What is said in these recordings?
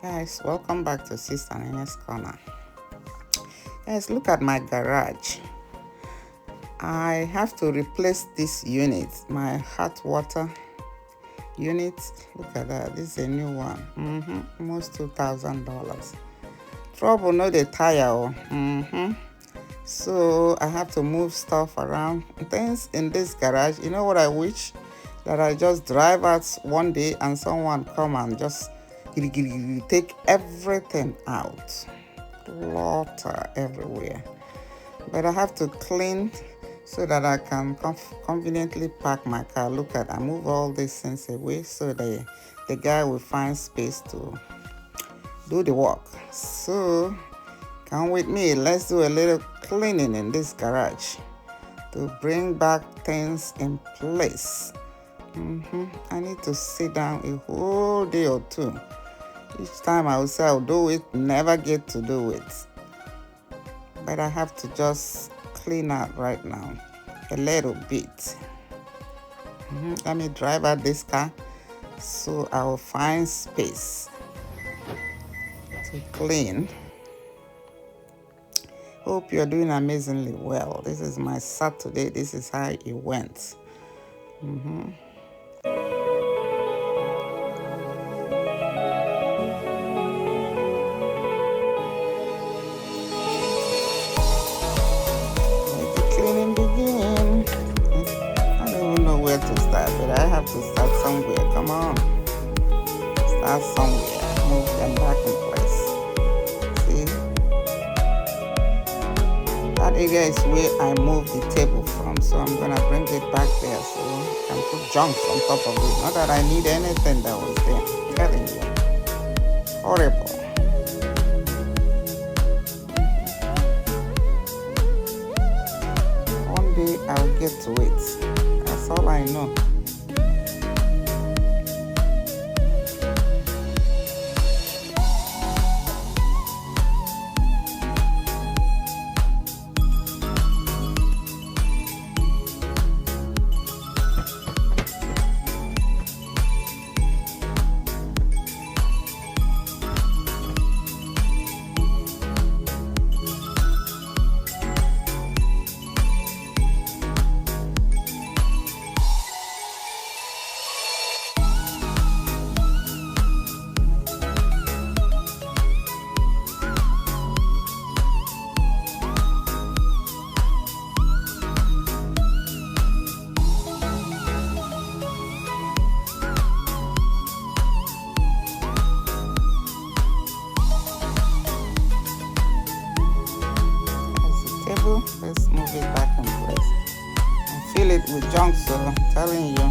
Guys, welcome back to Sister Nina's Corner. Guys, look at my garage. I have to replace this unit, my hot water unit. Look at that, this is a new one. Almost $2,000. Trouble, no the tire. So I have to move stuff around. Things in this garage, you know what I wish? That I just drive out one day and someone come and just take everything out. Clutter everywhere. But I have to clean so that I can conveniently park my car. Look at, I move all these things away so the guy will find space to do the work. So come with me, let's do a little cleaning in this garage to bring back things in place. I need to sit down a whole day or two. Each time I will say I'll do it, never get to do it. But I have to just clean out right now a little bit. Let me drive out this car so I will find space to clean. Hope you're doing amazingly well. This is my Saturday. This is how it went. To start, but I have to start somewhere. Come on, start somewhere. Move them back in place. See, that area is where I moved the table from, so I'm gonna bring it back there so I can put junk on top of it. Not that I need anything that was there. I'm telling you, horrible. One day I'll get to it. That's all I know. Let's move it back in place and fill it with junk, so I'm telling you.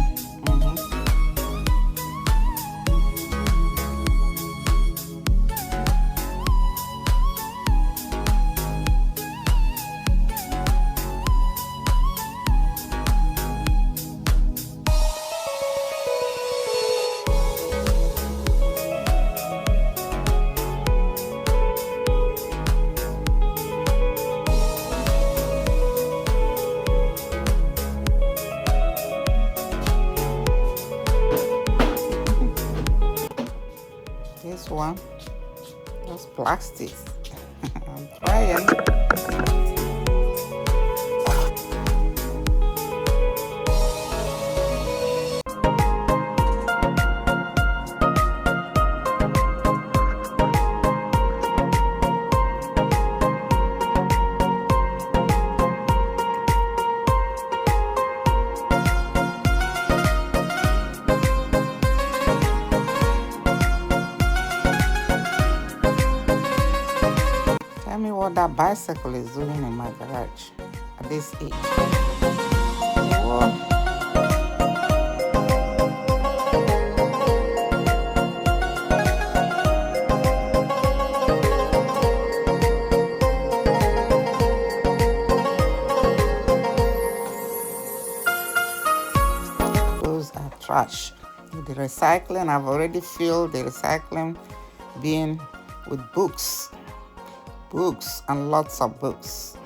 This one, those plastics. I'm trying. Tell me what that bicycle is doing in my garage at this age. Whoa. Those are trash. The recycling, I've already filled the recycling bin with books and lots of books.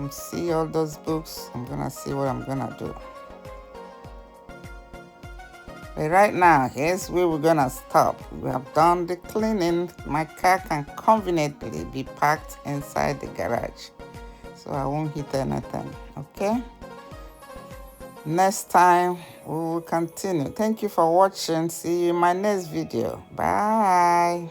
See all those books. I'm gonna see what I'm gonna do. But right now, here's where we're gonna stop. We have done the cleaning. My car can conveniently be parked inside the garage, so I won't hit anything. Okay? Next time we will continue. Thank you for watching. See you in my next video. Bye.